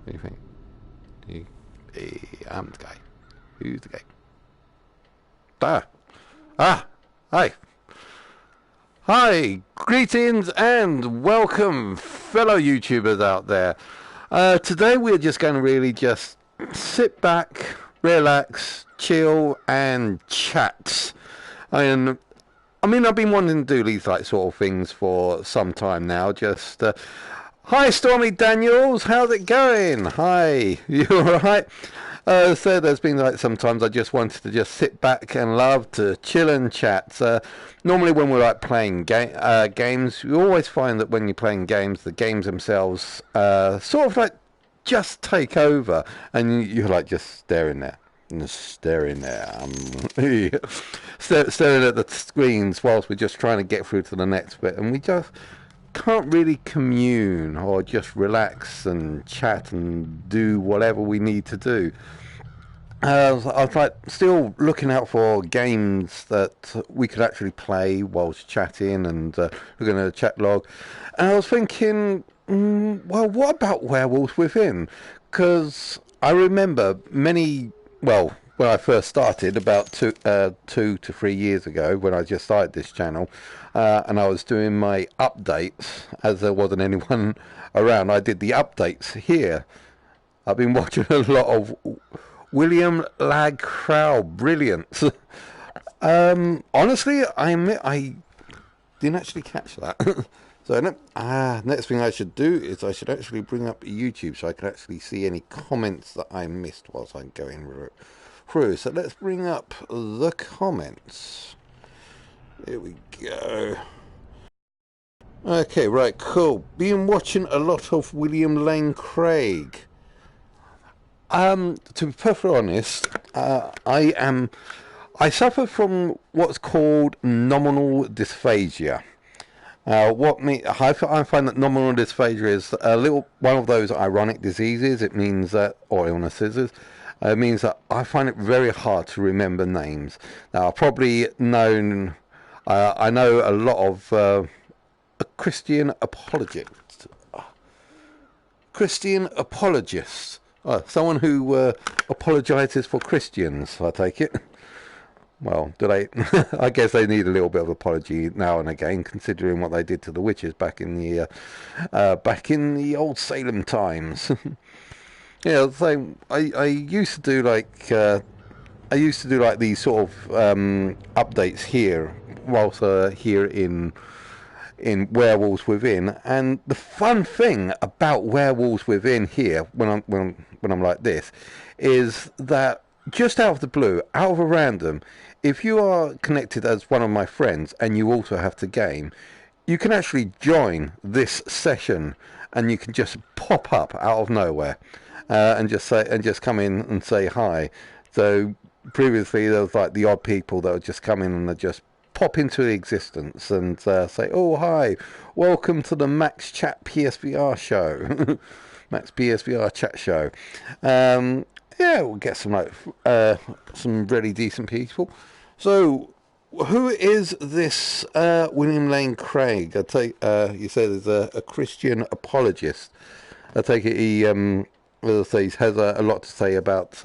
do you think? I'm the guy. Who's the guy? Hi. Hi, greetings and welcome, fellow YouTubers out there. Today we're just going to really just sit back, relax, chill, and chat. And I mean, I've been wanting to do these sort of things for some time now. Just hi, Stormy Daniels, how's it going? Hi, you alright? So there's been sometimes I just wanted to just sit back and love to chill and chat. Normally when we're playing games, you always find that when you're playing games, the games themselves sort of just take over, and you're just staring there. Staring at the screens whilst we're just trying to get through to the next bit, and we just can't really commune or just relax and chat and do whatever we need to do. I was still looking out for games that we could actually play whilst chatting and looking at a chat log, and I was thinking, well, what about Werewolves Within? Because I remember when I first started about 2 to 3 years ago, when I just started this channel, and I was doing my updates, as there wasn't anyone around, I did the updates here. I've been watching a lot of William Lag Crow brilliance. Honestly, I didn't actually catch that. So next thing I should do is I should actually bring up YouTube so I can actually see any comments that I missed whilst I'm going through. So let's bring up the comments. Here we go. Okay, right, cool. Been watching a lot of William Lane Craig. To be perfectly honest, I suffer from what's called nominal dysphagia. I find that nominal dysphagia is one of those ironic diseases. It means that, or illnesses. It means that I find it very hard to remember names. Now, I know a lot of Christian apologists. Someone who apologizes for Christians, I take it. Well, do they? I guess they need a little bit of apology now and again, considering what they did to the witches back in the old Salem times. Yeah, so I used to do these sort of updates here, whilst here in Werewolves Within. And the fun thing about Werewolves Within here, when I'm like this, is that just out of the blue, out of a random, if you are connected as one of my friends and you also have to game, you can actually join this session, and you can just pop up out of nowhere and just come in and say hi. So previously there was the odd people that would just come in and they'd just pop into existence and say, "Oh, hi, welcome to the Max Chat PSVR show." Max PSVR chat show. Yeah, we'll get some really decent people. So, who is this William Lane Craig? I take you said he's a Christian apologist. I take it he has a lot to say about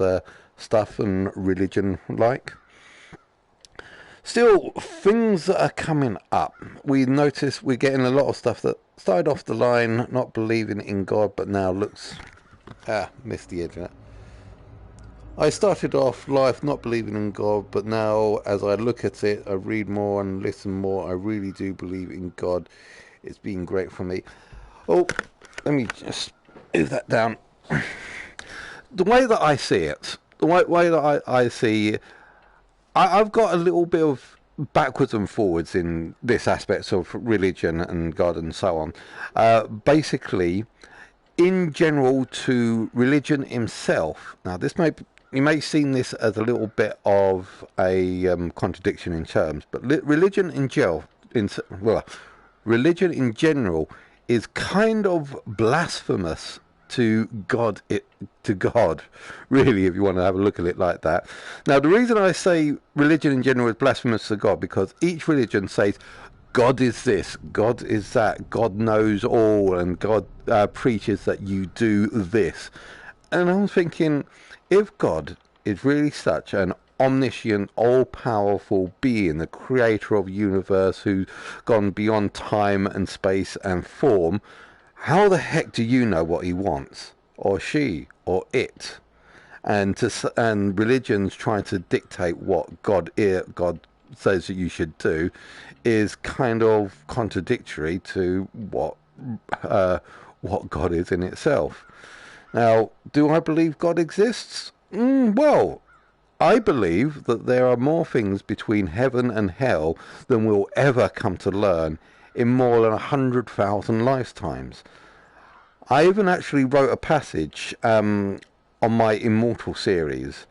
stuff and religion, Still, things that are coming up. We notice we're getting a lot of stuff that started off the line not believing in God, but now looks missed the edge of that. I started off life not believing in God, but now as I look at it, I read more and listen more, I really do believe in God. It's been great for me. Oh, let me just move that down. The way that I see it, I've got a little bit of backwards and forwards in this aspect of religion and God and so on. Basically, in general, to religion himself. Now, you may see this as a little bit of a contradiction in terms, but religion in general is kind of blasphemous to God, really, if you want to have a look at it like that. Now, the reason I say religion in general is blasphemous to God, because each religion says, God is this, God is that, God knows all, and God preaches that you do this. And I'm thinking, if God is really such an omniscient, all-powerful being, the creator of the universe who's gone beyond time and space and form, how the heck do you know what he wants, or she, or it? And religions trying to dictate what God says that you should do is kind of contradictory to what God is in itself. Now, do I believe God exists? Well, I believe that there are more things between heaven and hell than we'll ever come to learn in more than 100,000 lifetimes. I even actually wrote a passage on my Immortal series.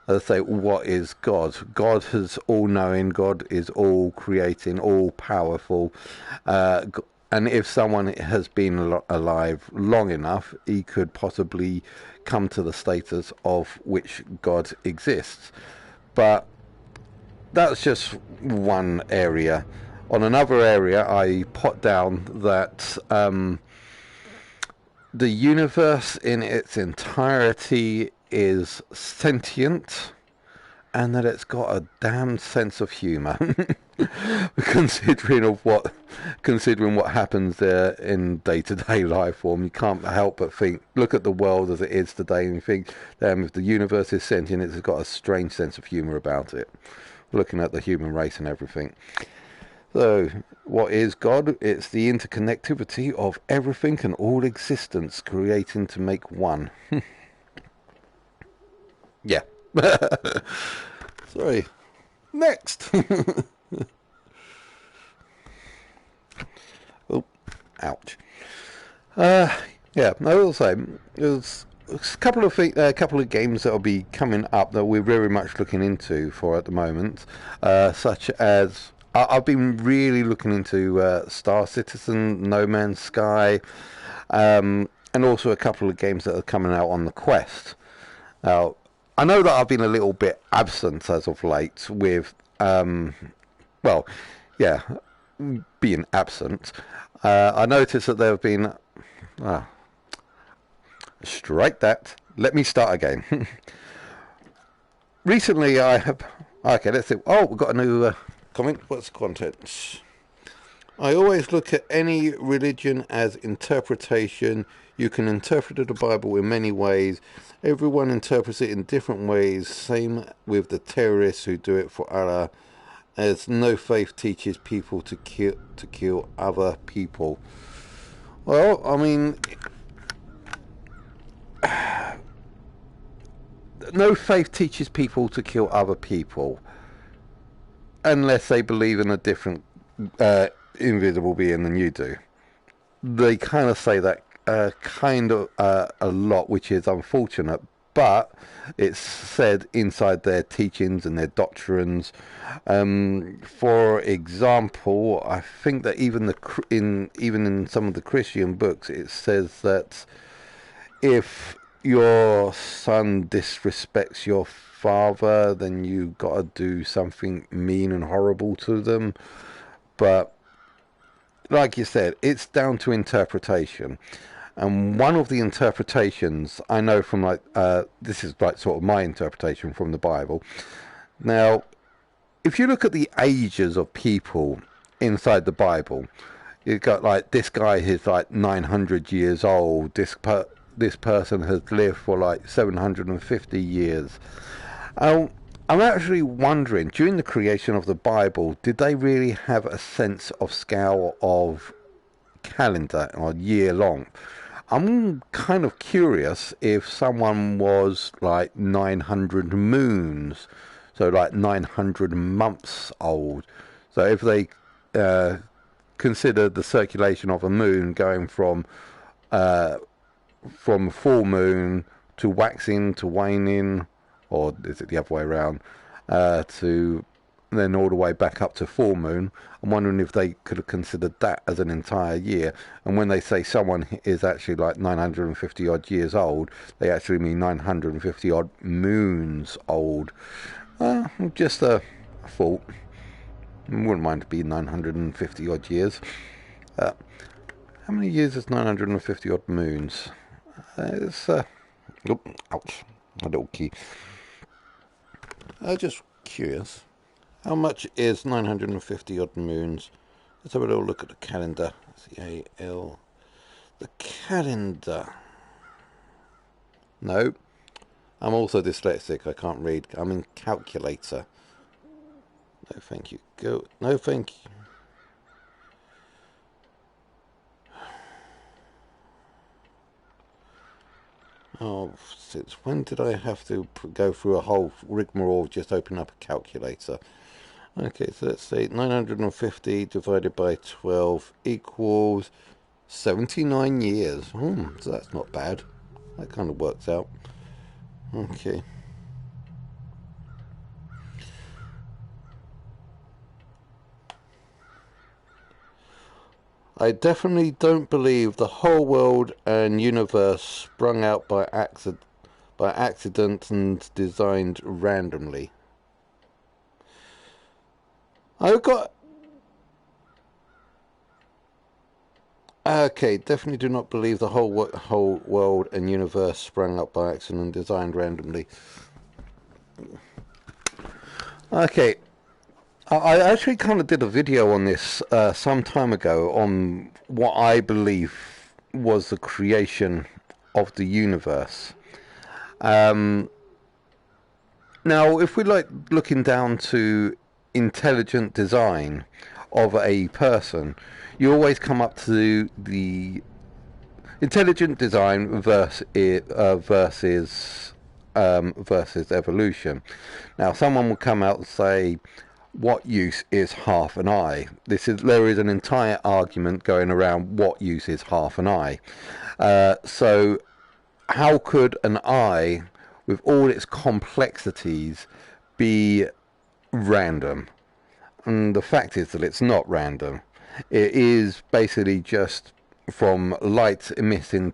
As I say, what is God? God is all-knowing. God is all-creating, all-powerful. And if someone has been alive long enough, he could possibly come to the status of which God exists. But that's just one area. On another area, I put down that the universe in its entirety is sentient, and that it's got a damn sense of humour. considering what happens there in day-to-day life form, you can't help but look at the world as it is today and think, damn, if the universe is sentient, it's got a strange sense of humour about it. Looking at the human race and everything. So, what is God? It's the interconnectivity of everything and all existence creating to make one. Yeah. Sorry. Next. Oh, ouch. Yeah, I will say there's a couple of games that will be coming up that we're very much looking into for at the moment, such as I've been really looking into Star Citizen, No Man's Sky, and also a couple of games that are coming out on the Quest. Now, I know that I've been a little bit absent as of late with, being absent. I noticed that there have been... strike that. Let me start again. Recently I have... Okay, let's see. Oh, we've got a new comment. What's the content? I always look at any religion as interpretation. You can interpret the Bible in many ways. Everyone interprets it in different ways. Same with the terrorists who do it for Allah. As no faith teaches people to kill other people. Well, I mean, no faith teaches people to kill other people unless they believe in a different invisible being than you do. They kind of say that a lot, which is unfortunate, but it's said inside their teachings and their doctrines. For example, I think that even in some of the Christian books, it says that if your son disrespects your father, then you got to do something mean and horrible to them. But like you said, it's down to interpretation. And one of the interpretations I know from this is like sort of my interpretation from the Bible. Now, if you look at the ages of people inside the Bible, you've got like this guy is like 900 years old. This person has lived for like 750 years. I'm actually wondering, during the creation of the Bible, did they really have a sense of scale of calendar or year long? I'm kind of curious if someone was like 900 moons, so like 900 months old. So if they considered the circulation of a moon going from full moon to waxing to waning, or is it the other way around, to then all the way back up to full moon. I'm wondering if they could have considered that as an entire year. And when they say someone is actually like 950 odd years old, they actually mean 950 odd moons old. Just a thought. Wouldn't mind to be 950 odd years. How many years is 950 odd moons? It's ouch, a little key. Just curious, how much is 950 odd moons? Let's have a little look at the calendar. CAL. The calendar. No, I'm also dyslexic. I can't read. I'm in calculator. No, thank you. Go. No, thank you. Oh, since when did I have to go through a whole rigmarole of just opening up a calculator? Okay, so let's say 950 divided by 12 equals 79 years. So that's not bad. That kind of works out. Okay. I definitely don't believe the whole world and universe sprung out by accident and designed randomly. Okay, definitely do not believe the whole world and universe sprang up by accident and designed randomly. Okay. I actually kind of did a video on this some time ago on what I believe was the creation of the universe. Now, if we're like looking down to intelligent design of a person, you always come up to the intelligent design versus evolution. Now, someone will come out and say, what use is half an eye? There is an entire argument going around what use is half an eye. So how could an eye, with all its complexities, be random? And the fact is that it's not random. It is basically just from light detecting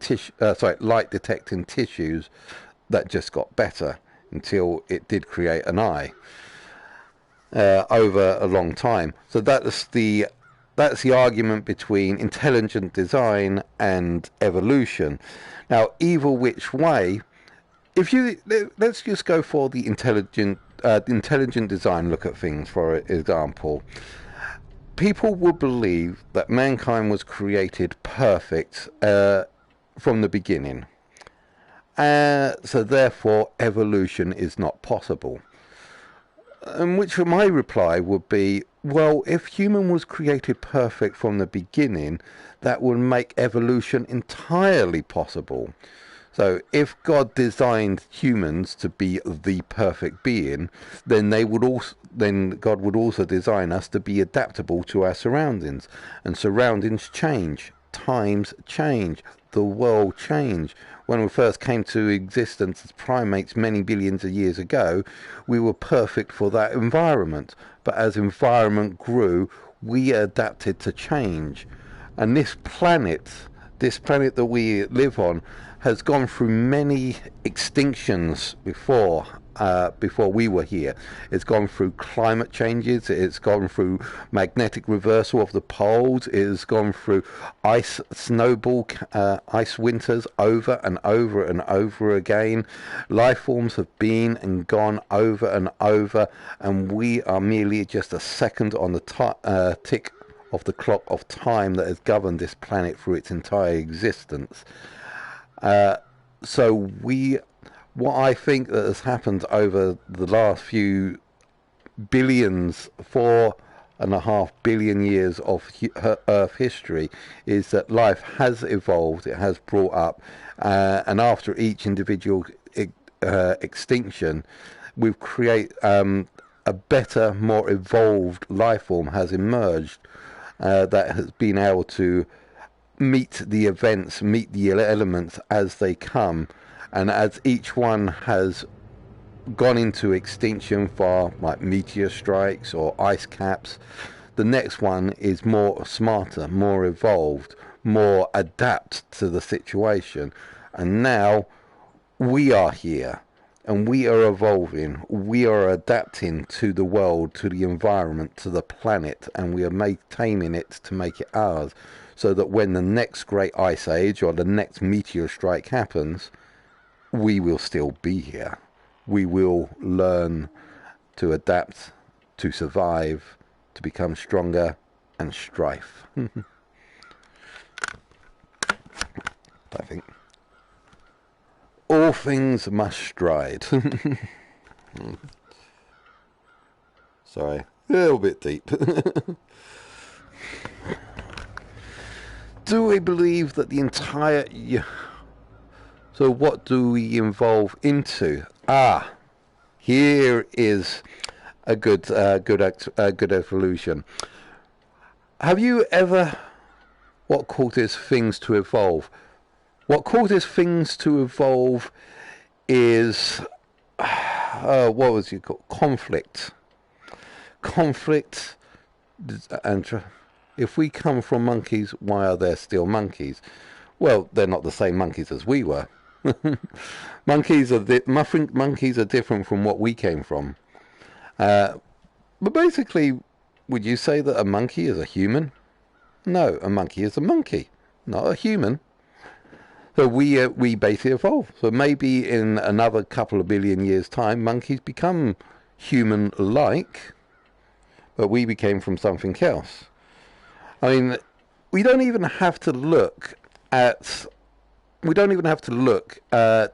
tissues that just got better until it did create an eye. Over a long time. So that's the argument between intelligent design and evolution. Now, either which way, let's just go for the intelligent design look at things. For example, people would believe that mankind was created perfect from the beginning, so therefore evolution is not possible. And which my reply would be, well, if human was created perfect from the beginning, that would make evolution entirely possible. So if God designed humans to be the perfect being, then God would also design us to be adaptable to our surroundings. And surroundings change, times change, the world change. When we first came to existence as primates many billions of years ago, we were perfect for that environment. But as environment grew, we adapted to change. And this planet that we live on, has gone through many extinctions before we were here. It's gone through climate changes, it's gone through magnetic reversal of the poles, it's gone through ice winters over and over and over again. Life forms have been and gone over and over, and we are merely just a second on the tick of the clock of time that has governed this planet through its entire existence. So what I think that has happened over the last few billions, 4.5 billion years of Earth history, is that life has evolved, it has brought up, and after each individual extinction, we've created a better, more evolved life form has emerged that has been able to meet the events, meet the elements as they come, and as each one has gone into extinction for like meteor strikes or ice caps, the next one is smarter, more evolved, more adapt to the situation. And now we are here, and we are evolving. We are adapting to the world, to the environment, to the planet, and we are maintaining it to make it ours, so that when the next great ice age or the next meteor strike happens, we will still be here. We will learn to adapt, to survive, to become stronger and strife. I think all things must stride. Sorry, a little bit deep. Do we believe that the entire... So what do we evolve into? Here is a good evolution. Have you ever... What causes things to evolve? What causes things to evolve is... what was it called? Conflict. Conflict. And if we come from monkeys, why are there still monkeys? Well, they're not the same monkeys as we were. Monkeys are monkeys are different from what we came from. But basically, would you say that a monkey is a human? No, a monkey is a monkey, not a human. So we basically evolve. So maybe in another couple of billion years' time, monkeys become human-like, but we became from something else. I mean, we don't even have to look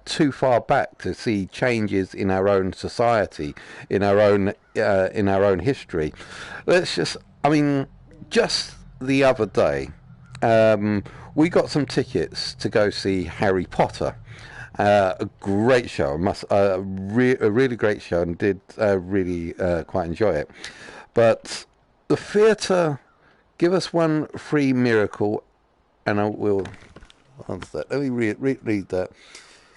too far back to see changes in our own society, in our own history. Just the other day, we got some tickets to go see Harry Potter. A great show, a really great show, and did really quite enjoy it. But the theatre, give us one free miracle, and I will answer that. Let me read that.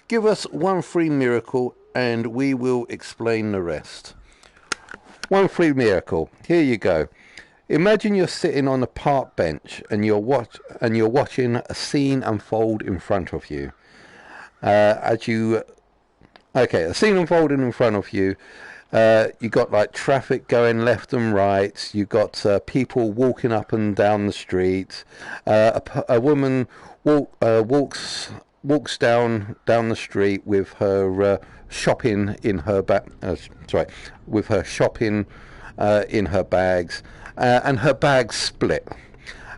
Give us one free miracle, and we will explain the rest. One free miracle. Here you go. Imagine you're sitting on a park bench and you're watching a scene unfold in front of you. A scene unfolding in front of you. You got like traffic going left and right. You got people walking up and down the street. A woman walks down the street with her shopping in her with her shopping in her bags, and her bags split.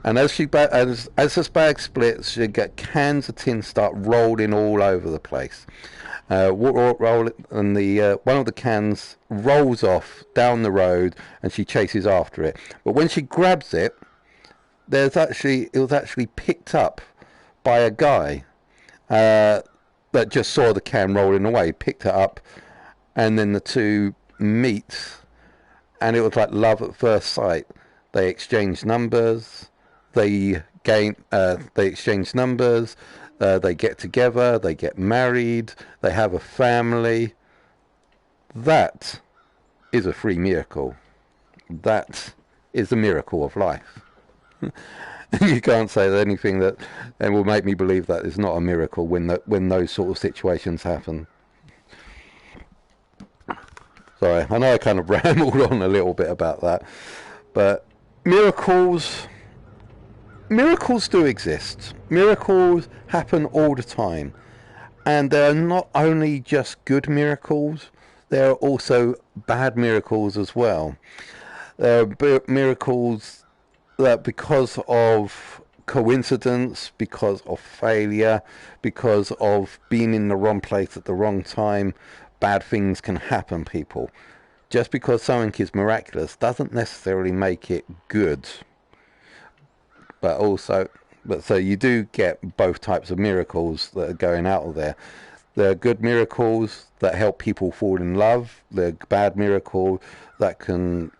And as this bag splits, you get cans of tin start rolling all over the place. And one of the cans rolls off down the road, and she chases after it. But when she grabs it, it was actually picked up by a guy that just saw the can rolling away, picked it up, and then the two meet, and it was like love at first sight. They exchange numbers. They exchange numbers. They get together. They get married. They have a family. That is a free miracle. That is the miracle of life. You can't say anything that will make me believe that is not a miracle when those sort of situations happen. Sorry, I know I kind of rambled on a little bit about that, but miracles do exist. Miracles happen all the time, and they're not only just good miracles, there are also bad miracles as well. There are miracles that, because of coincidence, because of failure, because of being in the wrong place at the wrong time, bad things can happen, people. Just because something is miraculous doesn't necessarily make it good. So you do get both types of miracles that are going out of there. There are good miracles that help people fall in love. There are bad miracles that can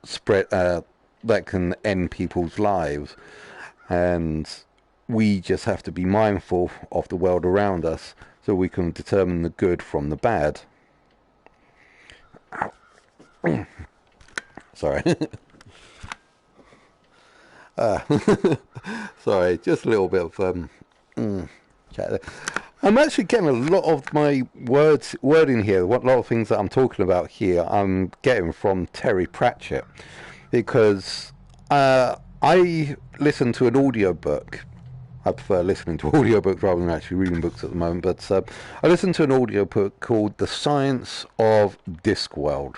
that can end people's lives. And we just have to be mindful of the world around us so we can determine the good from the bad. Sorry. Sorry, just a little bit of chat there. I'm actually getting a lot of my wording here. What a lot of things that I'm talking about here, I'm getting from Terry Pratchett, because I listen to an audiobook. I prefer listening to audiobooks rather than actually reading books at the moment. But I listened to an audiobook called "The Science of Discworld,"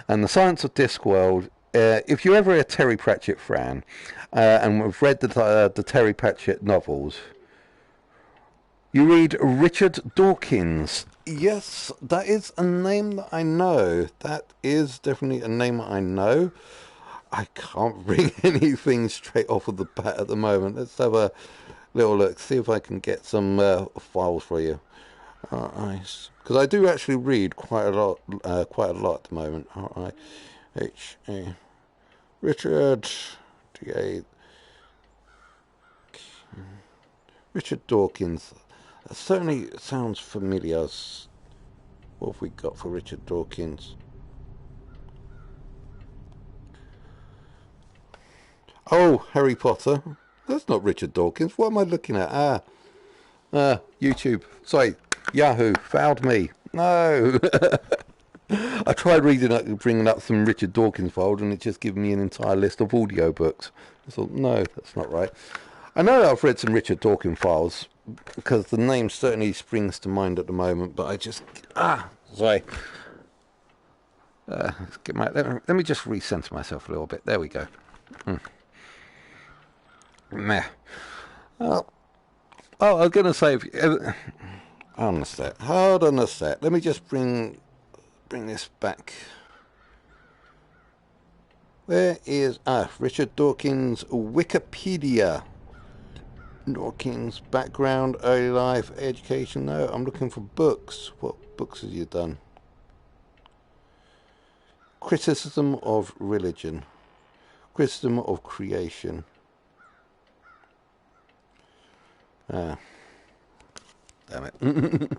and the Science of Discworld. If you're ever a Terry Pratchett fan and have read the Terry Pratchett novels. You read Richard Dawkins. Yes, that is a name that I know. That is definitely a name that I know. I can't bring anything straight off of the bat at the moment. Let's have a little look, see if I can get some files for you. Because I do actually read quite a lot at the moment. R-I-H-A. Richard D-A. Richard Dawkins. That certainly sounds familiar. What have we got for Richard Dawkins? Oh, Harry Potter. That's not Richard Dawkins. What am I looking at? YouTube. Sorry, Yahoo found me. No. I tried bringing up some Richard Dawkins files, and it just gave me an entire list of audiobooks. I thought, no, that's not right. I know that I've read some Richard Dawkins files, because the name certainly springs to mind at the moment, but I just... sorry. Let me just recenter myself a little bit. There we go. Meh. Oh, I was going to say... Hold on a sec. Let me just bring this back. Where is... Richard Dawkins Wikipedia. Dawkins background, early life, education. No, I'm looking for books. What books have you done? Criticism of religion. Criticism of creation. Damn it.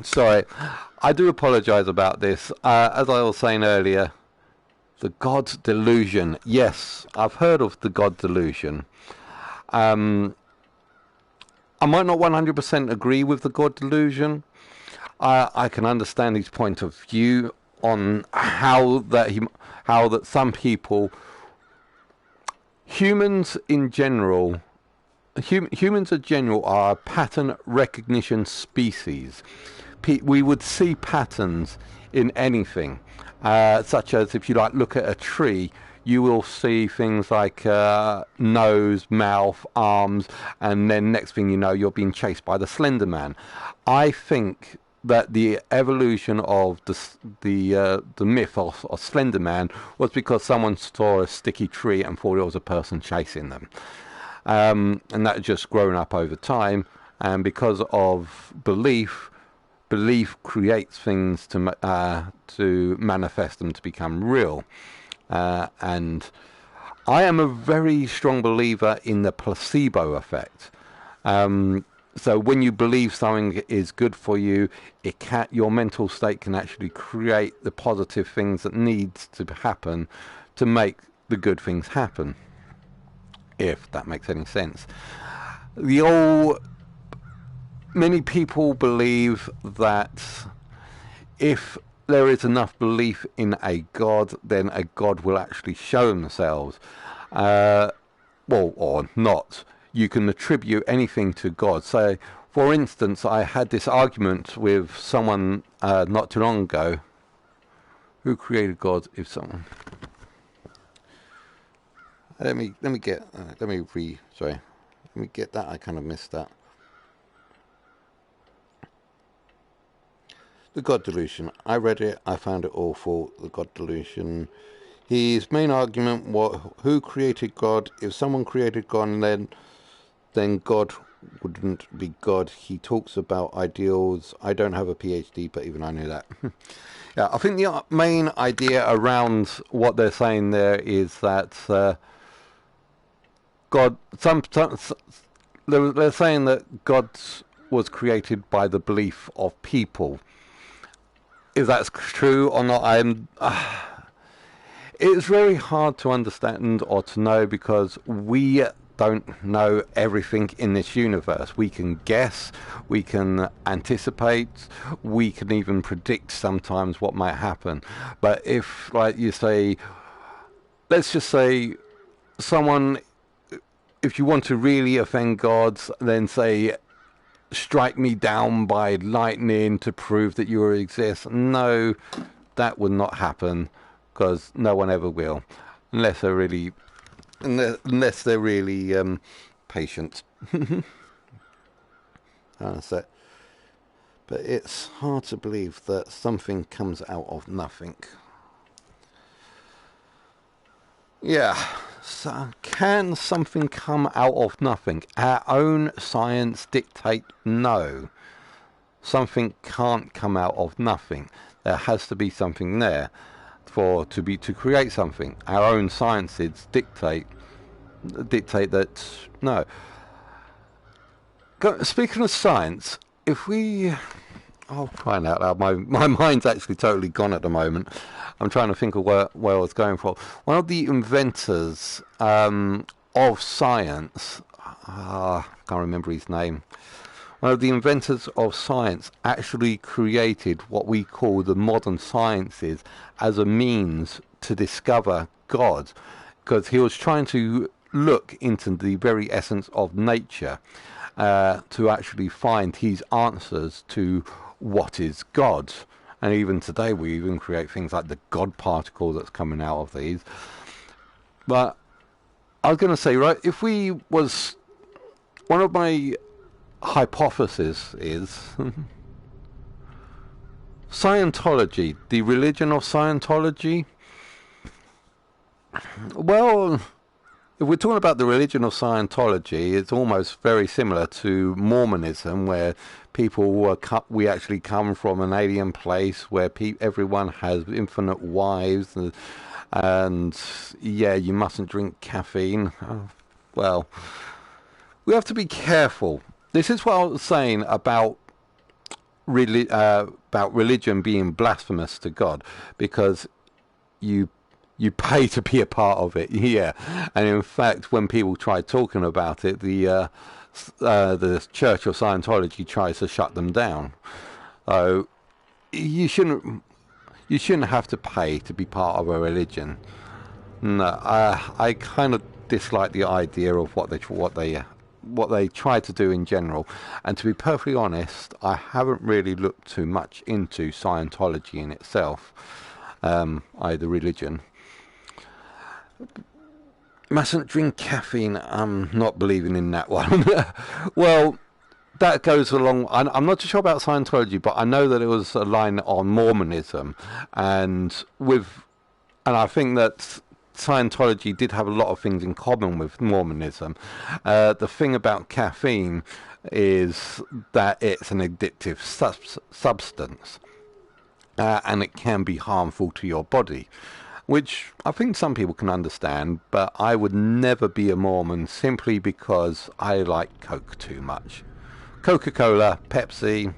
Sorry, I do apologise about this. As I was saying earlier, the God delusion. Yes, I've heard of the God delusion. I might not 100% agree with the God delusion. I can understand his point of view on how that some people, humans in general, are a pattern recognition species. We would see patterns in anything. Such as if you look at a tree, you will see things like nose, mouth, arms, and then next thing you know, you're being chased by the Slender Man. I think that the evolution of the myth of Slender Man was because someone saw a sticky tree and thought it was a person chasing them, and that had just grown up over time. And because of belief creates things to manifest them to become real. And I am a very strong believer in the placebo effect. So when you believe something is good for you, your mental state can actually create the positive things that needs to happen to make the good things happen, if that makes any sense. Many people believe that if there is enough belief in a God, then a God will actually show themselves. Or not. You can attribute anything to God. So, for instance, I had this argument with someone not too long ago. Who created God? Let me get that. I kind of missed that. The God Delusion. I read it. I found it awful. The God Delusion. His main argument was, who created God? If someone created God, then God wouldn't be God. He talks about ideals. I don't have a PhD, but even I knew that. Yeah, I think the main idea around what they're saying there is that God. They're saying that God was created by the belief of people. If that's true or not, it's very hard to understand or to know, because we don't know everything in this universe. We can guess, we can anticipate, we can even predict sometimes what might happen. But if, like you say, let's just say someone, if you want to really offend God, then say, strike me down by lightning to prove that you exist. No, that would not happen, because no one ever will, unless they're really patient. But it's hard to believe that something comes out of nothing. Yeah, so can something come out of nothing? Our own science dictate no. Something can't come out of nothing. There has to be something there to create something. Our own sciences dictate that no. Speaking of science, if we, oh, crying out loud, my mind's actually totally gone at the moment. I'm trying to think of where I was going for. One of the inventors of science, I can't remember his name. One of the inventors of science actually created what we call the modern sciences as a means to discover God, because he was trying to look into the very essence of nature to actually find his answers to what is God. And even today we even create things like the God particle that's coming out of these. But I was going to say, right, if we was, one of my hypothesis is Scientology, the religion of Scientology. Well, if we're talking about the religion of Scientology, it's almost very similar to Mormonism, where we actually come from an alien place where everyone has infinite wives, and yeah, you mustn't drink caffeine. Well, we have to be careful. This is what I was saying about religion being blasphemous to God, because you pay to be a part of it. Yeah, and in fact, when people try talking about it, the Church of Scientology tries to shut them down. So you shouldn't have to pay to be part of a religion. No, I kind of dislike the idea of what they try to do in general. And to be perfectly honest, I haven't really looked too much into Scientology in itself, either religion. Mustn't drink caffeine. I'm not believing in that one. Well, that goes along. I'm not too sure about Scientology, but I know that it was a line on Mormonism, and I think that Scientology did have a lot of things in common with Mormonism. The thing about caffeine is that it's an addictive substance, and it can be harmful to your body, which I think some people can understand, but I would never be a Mormon simply because I like Coke too much. Coca-Cola, Pepsi,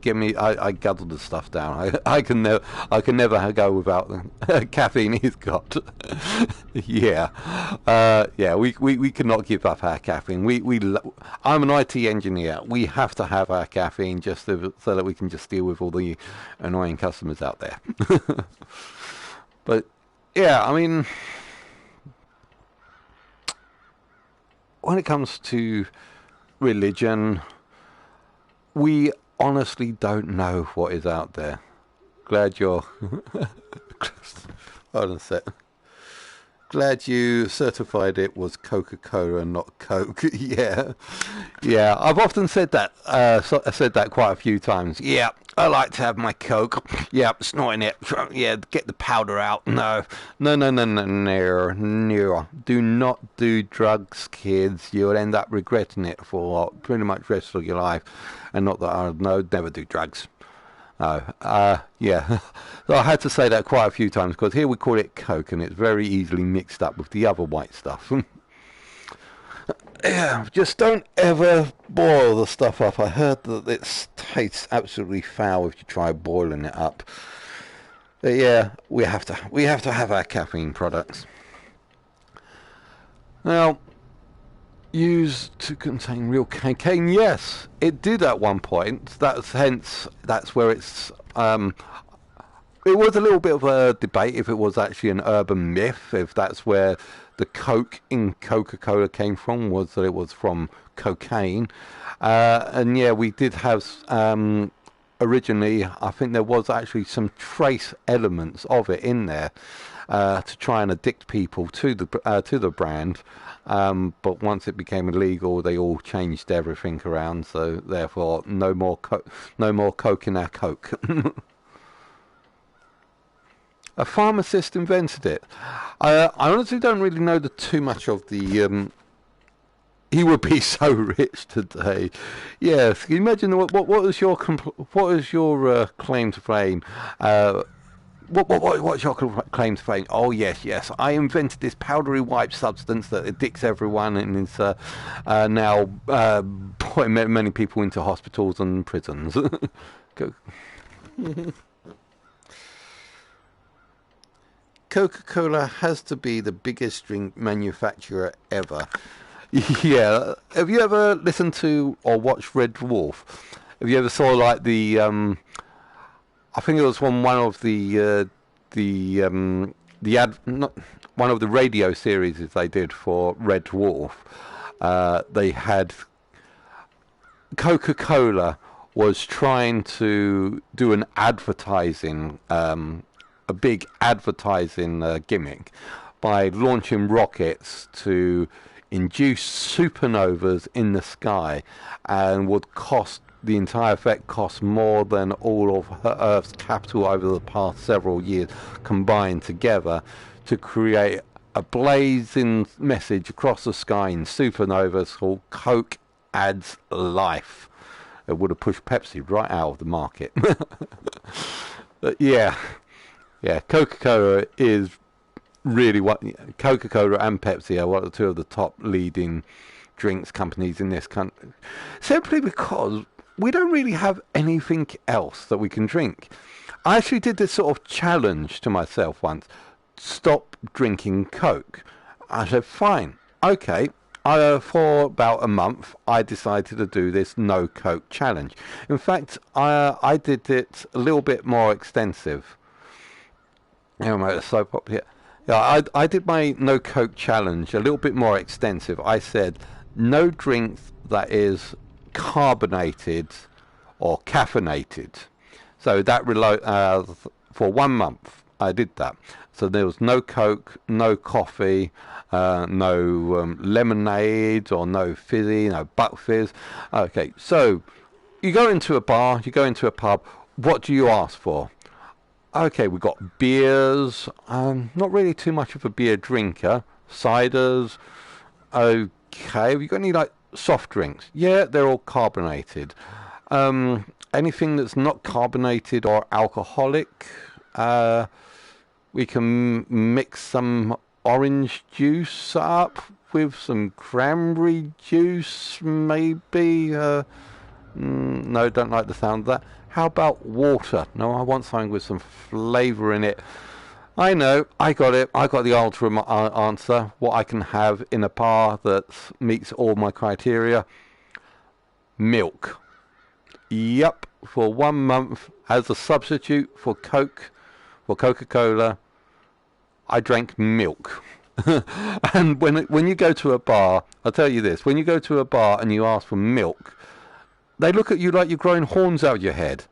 give me. I guzzle the stuff down. I can never go without the caffeine. He's got. Yeah, yeah. We cannot give up our caffeine. I'm an IT engineer. We have to have our caffeine just so that we can just deal with all the annoying customers out there. But yeah, I mean, when it comes to religion, we honestly don't know what is out there. Glad you're... Hold on a sec. Glad you certified it was Coca-Cola and not Coke. Yeah. Yeah, I've often said that. I said that quite a few times. Yeah, I like to have my Coke. Yeah, snorting it. Yeah, get the powder out. No. No. Do not do drugs, kids. You'll end up regretting it for pretty much the rest of your life. And not that I know, never do drugs. No, yeah. So I had to say that quite a few times, because here we call it Coke, and it's very easily mixed up with the other white stuff. Yeah, just don't ever boil the stuff up. I heard that it tastes absolutely foul if you try boiling it up. But yeah, we have to have our caffeine products. Now, used to contain real cocaine. Yes, it did at one point. That's where it's. It was a little bit of a debate if it was actually an urban myth, if that's where the Coke in Coca-Cola came from, was that it was from cocaine. And yeah, we did have originally. I think there was actually some trace elements of it in there to try and addict people to the brand. But once it became illegal, they all changed everything around. So therefore, no more Coke in our Coke. A pharmacist invented it. I honestly don't really know too much of the. He would be so rich today. Yes, can you imagine what was your claim to fame? What's your claim to fame? Oh yes, I invented this powdery white substance that addicts everyone and is now putting many people into hospitals and prisons. Coca-Cola has to be the biggest drink manufacturer ever. Yeah. Have you ever listened to or watched Red Dwarf? Have you ever saw like the I think it was from one of the one of the radio series they did for Red Dwarf. They had Coca-Cola was trying to do an advertising a big advertising gimmick by launching rockets to induce supernovas in the sky, and would cost the entire effect cost more than all of Earth's capital over the past several years combined together to create a blazing message across the sky in supernovas called Coke Adds Life. It would have pushed Pepsi right out of the market. But yeah, Coca-Cola is really Coca-Cola and Pepsi are one of the two of the top leading drinks companies in this country, simply because we don't really have anything else that we can drink. I actually did this sort of challenge to myself once: stop drinking Coke. I said, fine, okay. For about a month, I decided to do this no Coke challenge. In fact, I did it a little bit more extensive. It's so popular. Yeah, I did my no Coke challenge a little bit more extensive. I said no drink that is carbonated or caffeinated. So that for 1 month I did that. So there was no Coke, no coffee, no lemonade, or no fizzy, no butt fizz. Okay, so you go into a bar, you go into a pub. What do you ask for? Okay, we've got beers. Not really too much of a beer drinker. Ciders. Okay, have you got any like soft drinks? Yeah, they're all carbonated. Anything that's not carbonated or alcoholic, we can mix some orange juice up with some cranberry juice, maybe. No, don't like the sound of that. How about water? No, I want something with some flavour in it. I know, I got it. I got the ultimate answer. What I can have in a bar that meets all my criteria. Milk. Yep, for 1 month as a substitute for Coke, for Coca-Cola, I drank milk. And when you go to a bar, I'll tell you this, when you go to a bar and you ask for milk, they look at you like you're growing horns out of your head.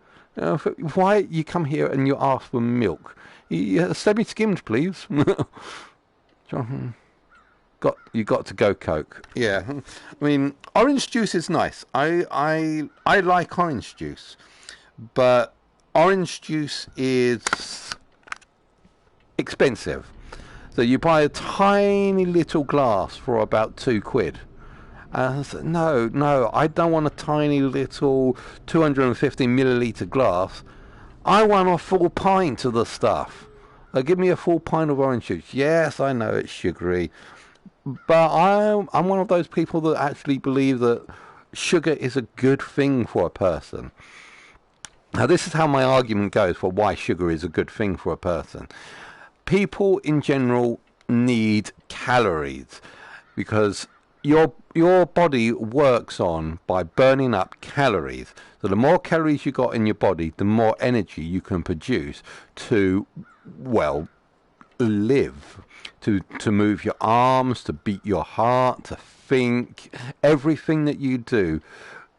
Why you come here and you ask for milk? Semi-skimmed, please. You got to go Coke. Yeah, I mean, orange juice is nice. I like orange juice, but orange juice is expensive. So you buy a tiny little glass for about £2. I said, no, I don't want a tiny little 250 milliliter glass. I want a full pint of the stuff. Give me a full pint of orange juice. Yes, I know it's sugary, but I'm one of those people that actually believe that sugar is a good thing for a person. Now, this is how my argument goes for why sugar is a good thing for a person. People in general need calories because your body works on by burning up calories. So the more calories you got in your body, the more energy you can produce to, well, live, to move your arms, to beat your heart, to think. Everything that you do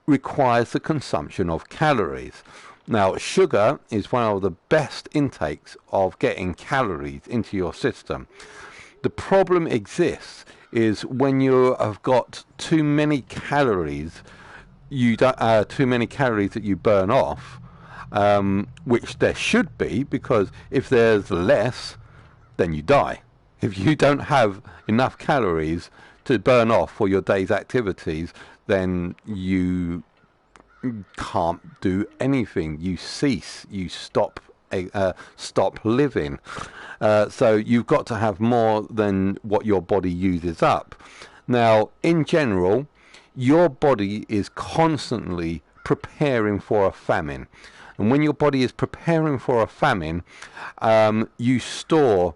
requires the consumption of calories. Now, sugar is one of the best intakes of getting calories into your system. The problem exists is when you have got too many calories, too many calories that you burn off, which there should be, because if there's less, then you die. If you don't have enough calories to burn off for your day's activities, then you can't do anything. You cease. You stop living. So you've got to have more than what your body uses up. Now, in general, your body is constantly preparing for a famine. And when your body is preparing for a famine, you store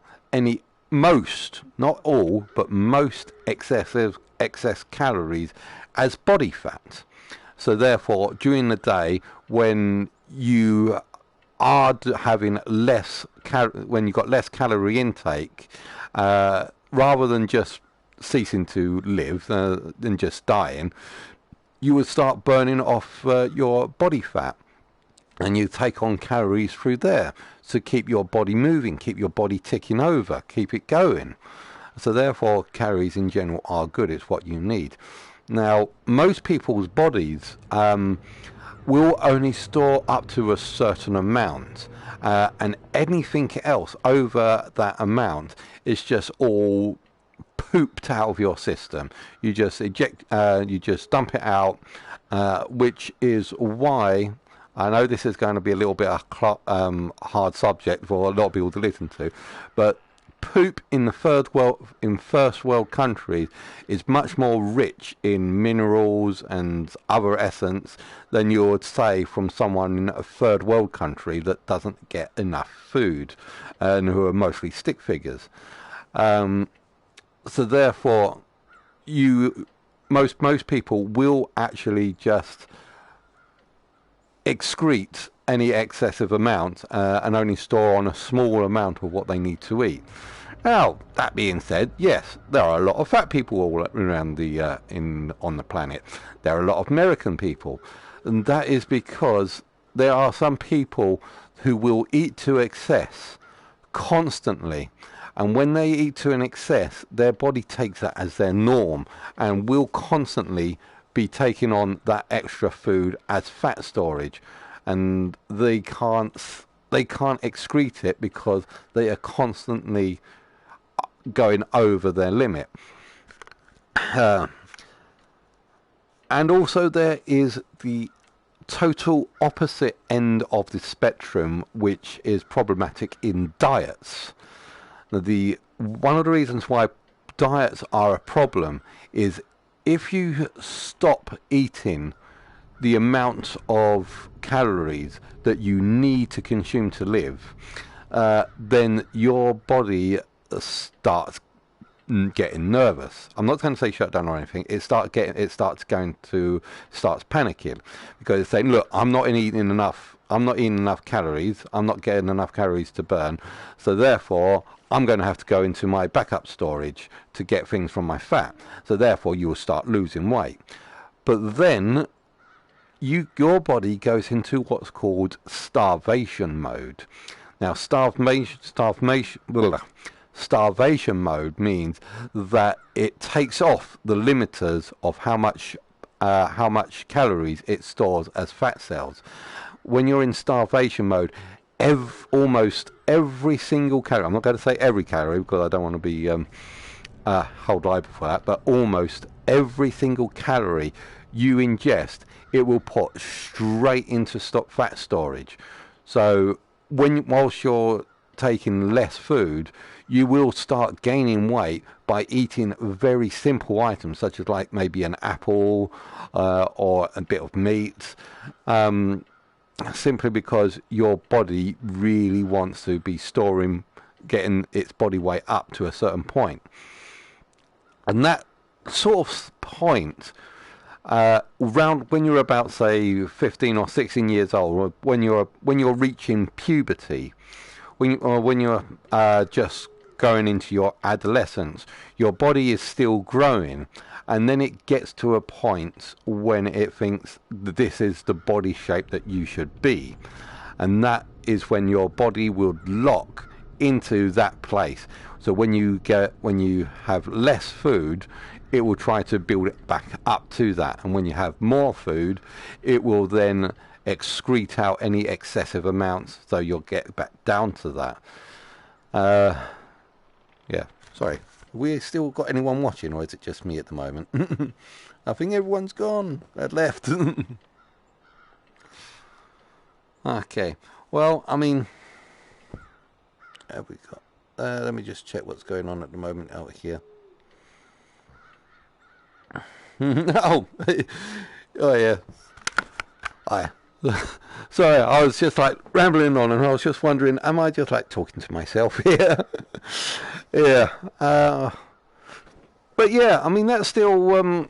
most, not all, but most excess calories as body fat. So therefore, during the day, when you are having when you've got less calorie intake, rather than just ceasing to live, than just dying, you would start burning off your body fat, and you take on calories through there to keep your body moving, keep your body ticking over, keep it going. So therefore, calories in general are good. It's what you need. Now, most people's bodies will only store up to a certain amount, and anything else over that amount is just all pooped out of your system. You just dump it out, which is why I know this is going to be a little bit hard subject for a lot of people to listen to, but poop in the first world countries is much more rich in minerals and other essence than you would say from someone in a third world country that doesn't get enough food, and who are mostly stick figures. So therefore, most people will actually just excrete any excessive amount and only store on a small amount of what they need to eat. Now, that being said, yes, there are a lot of fat people all around on the planet. There are a lot of American people, and that is because there are some people who will eat to excess constantly, and when they eat to an excess, their body takes that as their norm and will constantly be taking on that extra food as fat storage, and they can't excrete it because they are constantly going over their limit. And also there is the total opposite end of the spectrum, which is problematic in diets. One of the reasons why diets are a problem is if you stop eating the amount of calories that you need to consume to live, then your body starts getting nervous. I'm not going to say shut down or anything. It starts panicking, because it's saying, look, I'm not eating enough calories. I'm not getting enough calories to burn. So therefore, I'm going to have to go into my backup storage to get things from my fat. So therefore, you will start losing weight. But then your body goes into what's called starvation mode. Now, starvation mode means that it takes off the limiters of how much calories it stores as fat cells. When you're in starvation mode, almost every single calorie, I'm not going to say every calorie because I don't want to be hold liable for that, but almost every single calorie you ingest, it will put straight into fat storage. So whilst you're taking less food, you will start gaining weight by eating very simple items, such as like maybe an apple or a bit of meat, simply because your body really wants to be getting its body weight up to a certain point. And that sort of point around when you're about, say, 15 or 16 years old, or when you're reaching puberty, when you're just going into your adolescence, your body is still growing, and then it gets to a point when it thinks that this is the body shape that you should be, and that is when your body will lock into that place. So when you have less food, it will try to build it back up to that, and when you have more food, it will then excrete out any excessive amounts, so you'll get back down to that. Yeah, sorry. We still got anyone watching, or is it just me at the moment? I think everyone's gone. They'd left. Okay. Well, I mean, have we got? Let me just check what's going on at the moment out here. Oh, oh yeah. Hi. Sorry, I was just like rambling on, and I was just wondering, am I just like talking to myself here? Yeah. But yeah, I mean that's still.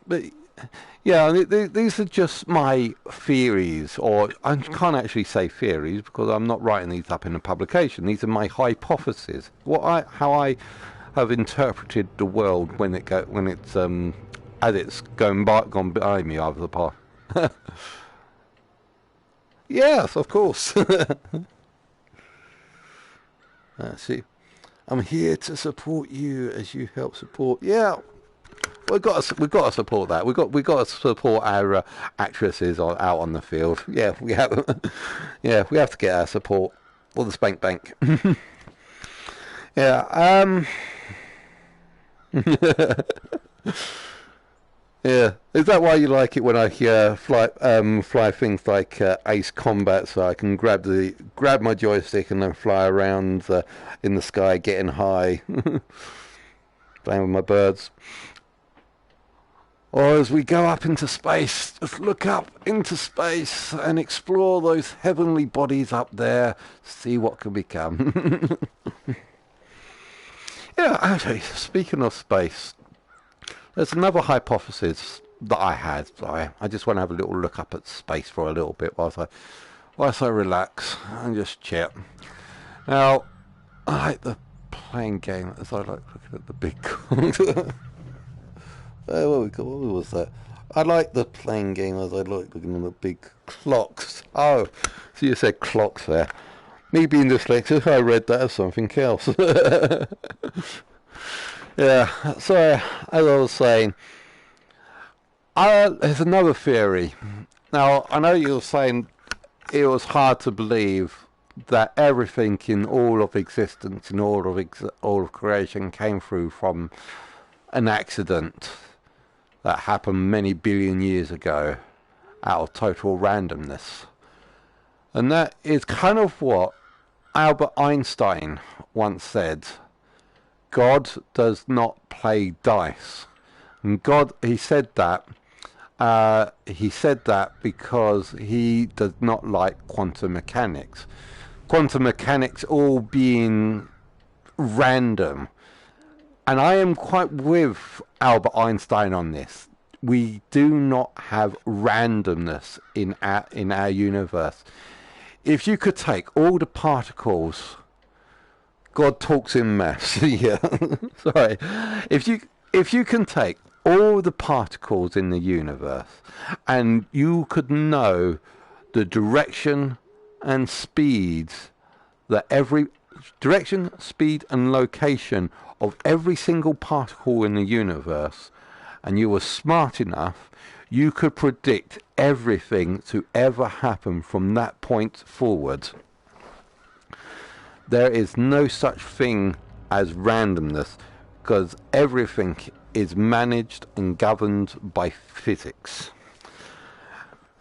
But yeah, these are just my theories, or I can't actually say theories because I'm not writing these up in a publication. These are my hypotheses. How I have interpreted the world when it's as it's gone by me over the past. Yes, of course. See, I'm here to support you as you help support. Yeah, we've got to support that. We've got to support our actresses out on the field. Yeah, we have. Yeah, we have to get our support. Or the spank bank. Yeah. Yeah, is that why you like it when I fly things like Ace Combat, so I can grab my joystick and then fly around in the sky, getting high, playing with my birds? Or as we go up into space, just look up into space and explore those heavenly bodies up there, see what can become. Yeah, actually, speaking of space, there's another hypothesis that I had. Sorry, I just want to have a little look up at space for a little bit whilst I relax and just chat. Now, I like the playing game as I like looking at the big. What was that? I like the playing game as I like looking at the big clocks. Oh, so you said clocks there. Me being dyslexic, I read that as something else. Yeah, so as I was saying, there's another theory. Now, I know you were saying it was hard to believe that everything in all of existence, in all of creation, came through from an accident that happened many billion years ago out of total randomness. And that is kind of what Albert Einstein once said. God does not play dice. And he said that because he does not like quantum mechanics. Quantum mechanics all being random. And I am quite with Albert Einstein on this. We do not have randomness in our universe. If you could take all the particles, God talks in maths. Yeah, sorry. If you can take all the particles in the universe, and you could know the direction and speeds direction, speed, and location of every single particle in the universe, and you were smart enough, you could predict everything to ever happen from that point forward. There is no such thing as randomness, because everything is managed and governed by physics.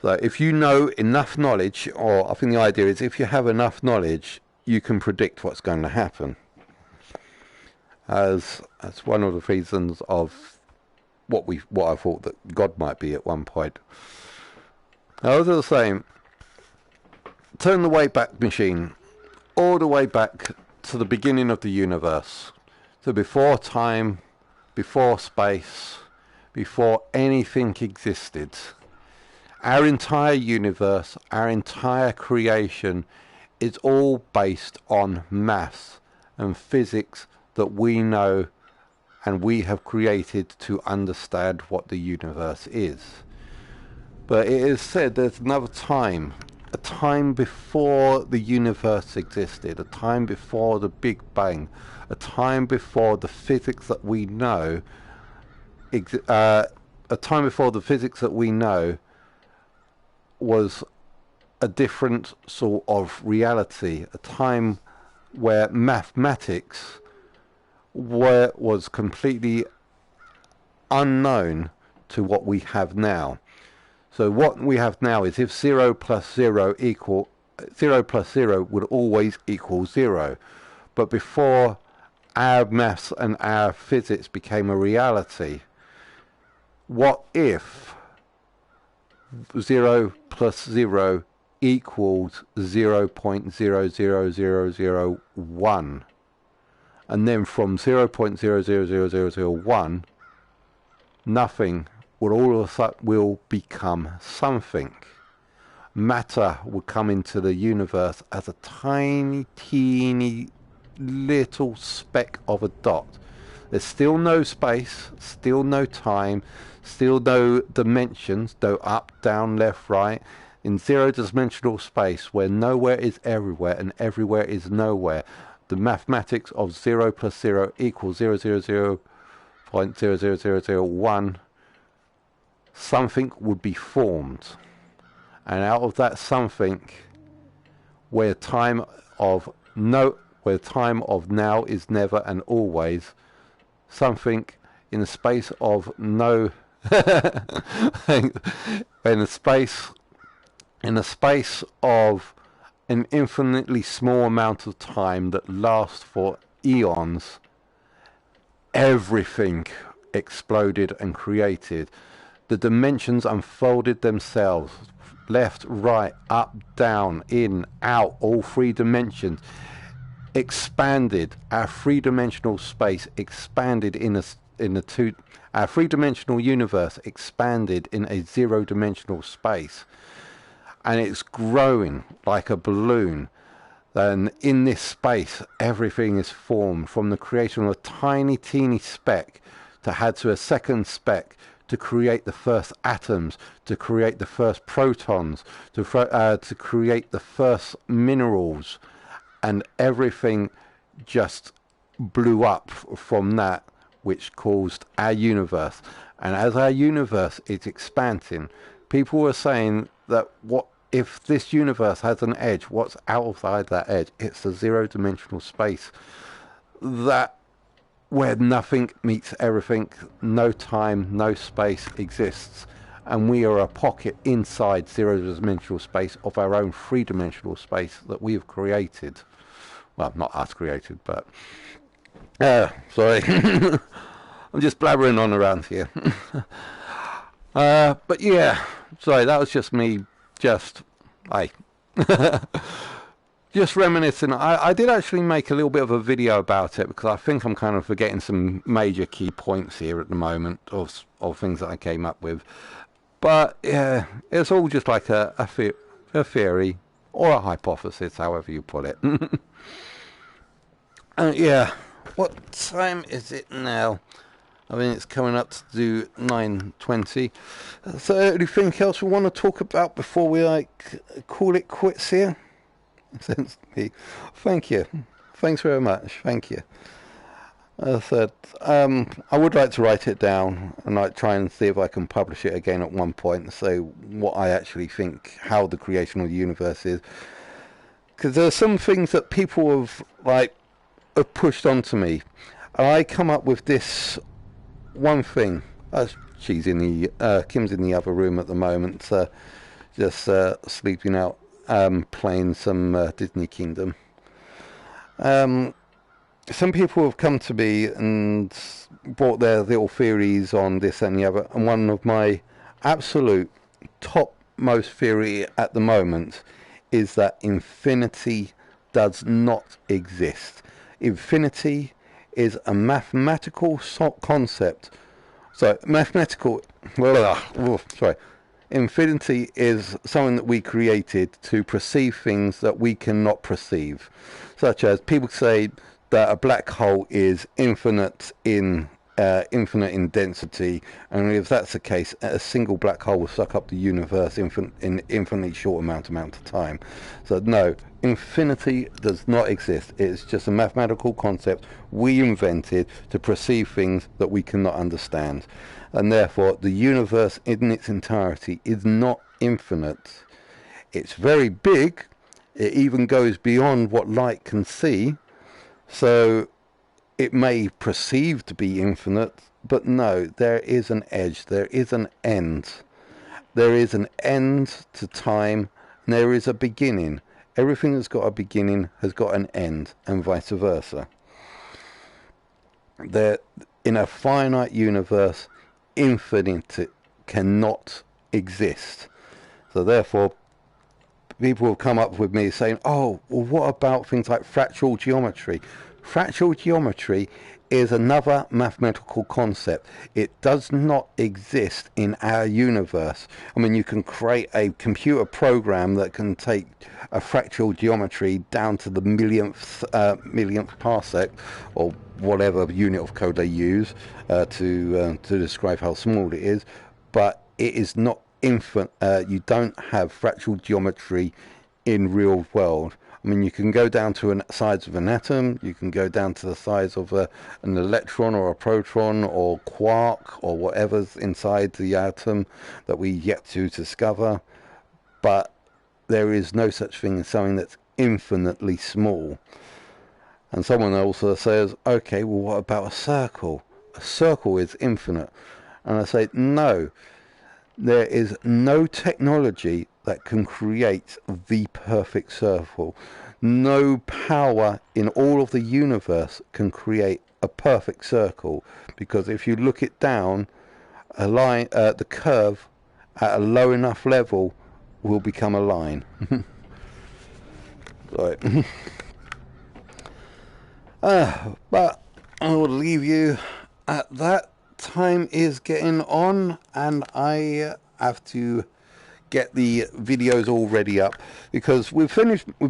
So if you know enough knowledge, or I think the idea is if you have enough knowledge, you can predict what's going to happen. As one of the reasons of what I thought that God might be at one point. Now, as I was saying, turn the Wayback Machine all the way back to the beginning of the universe. So before time before space, before anything existed. Our entire universe, our entire creation is all based on maths and physics that we know and we have created to understand what the universe is. But it is said there's another time, a time before the universe existed, a time before the Big Bang, a time before the physics that we know, was a different sort of reality, a time where mathematics was completely unknown to what we have now. So what we have now is if 0 plus 0 would always equal 0. But before our maths and our physics became a reality, what if 0 plus 0 equals 0.00001? And then from 0.00001, nothing will all of a sudden will become something. Matter will come into the universe as a tiny, teeny little speck of a dot. There's still no space, still no time, still no dimensions, no up, down, left, right. In zero-dimensional space, where nowhere is everywhere and everywhere is nowhere, the mathematics of 0 plus 0 equals 0.00001, something would be formed. And out of that something, where time of now is never and always, something in the space of no in a space of an infinitely small amount of time that lasts for eons, everything exploded and created. The dimensions unfolded themselves, left, right, up, down, in, out, all three dimensions expanded. Our three-dimensional space expanded our three-dimensional universe expanded in a zero-dimensional space, and it's growing like a balloon. And in this space, everything is formed, from the creation of a tiny, teeny speck to add to a second speck, to create the first atoms, to create the first protons, to create the first minerals, and everything just blew up from that, which caused our universe. And as our universe is expanding, people were saying that what if this universe has an edge, what's outside that edge? It's the zero-dimensional space, that where nothing meets everything, no time, no space exists, and we are a pocket inside zero-dimensional space of our own three-dimensional space that we have created. Well, not us created, but sorry. I'm just blabbering on around here. But yeah, sorry, that was just me, just reminiscing. I did actually make a little bit of a video about it, because I think I'm kind of forgetting some major key points here at the moment of things that I came up with. But yeah, it's all just like a theory or a hypothesis, however you put it. Yeah, what time is it now? I mean, it's coming up to do 9:20. So anything else we want to talk about before we call it quits here? Thank you. Thanks very much. Thank you. As I said, I would like to write it down and try and see if I can publish it again at one point and say what I actually think, how the creation of the universe is. Because there are some things that people have pushed onto me. And I come up with this one thing. Kim's in the other room at the moment, just sleeping out, playing some Disney Kingdom. Some people have come to me and brought their little theories on this and the other, and one of my absolute topmost theory at the moment is that infinity does not exist. Infinity is a mathematical concept. So infinity is something that we created to perceive things that we cannot perceive, such as people say that a black hole is infinite in density, and if that's the case, a single black hole will suck up the universe in infinitely short amount of time. So no, infinity does not exist. It's just a mathematical concept we invented to perceive things that we cannot understand, and therefore the universe in its entirety is not infinite. It's very big. It even goes beyond what light can see. So it may perceive to be infinite, but no, there is an edge, there is an end. There is an end to time, and there is a beginning. Everything that's got a beginning has got an end, and vice versa. There, in a finite universe, infinite cannot exist. So therefore, people have come up with me saying, oh, well, what about things like fractal geometry? Fractal geometry is another mathematical concept. It does not exist in our universe. I mean, you can create a computer program that can take a fractal geometry down to the millionth parsec, or whatever unit of code they use to describe how small it is, but it is not infinite. You don't have fractal geometry in real world. I mean, you can go down to the size of an atom, you can go down to the size of an electron or a proton or quark or whatever's inside the atom that we yet to discover, but there is no such thing as something that's infinitely small. And someone also says, okay, well, what about a circle? A circle is infinite. And I say, no, there is no technology that can create the perfect circle. No power in all of the universe can create a perfect circle, because if you look it down, a line, the curve at a low enough level will become a line. Right. But I will leave you at that. Time is getting on, and I have to get the videos all ready up, because we've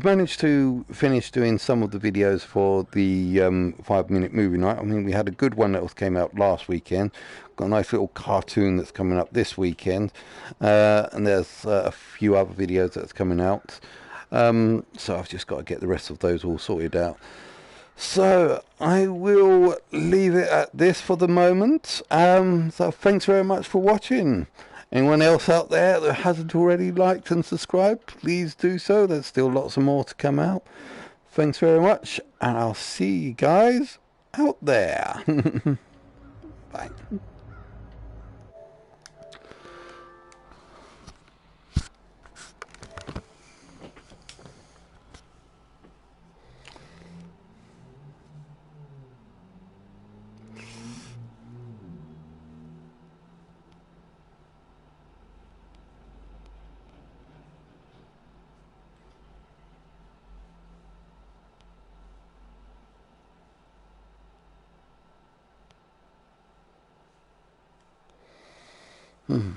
managed to finish doing some of the videos for the 5-minute movie night. I mean, we had a good one that came out last weekend. Got a nice little cartoon that's coming up this weekend, and there's a few other videos that's coming out, so I've just got to get the rest of those all sorted out. So I will leave it at this for the moment. So thanks very much for watching. Anyone else out there that hasn't already liked and subscribed, please do so. There's still lots of more to come out. Thanks very much, and I'll see you guys out there. Bye. Hmm.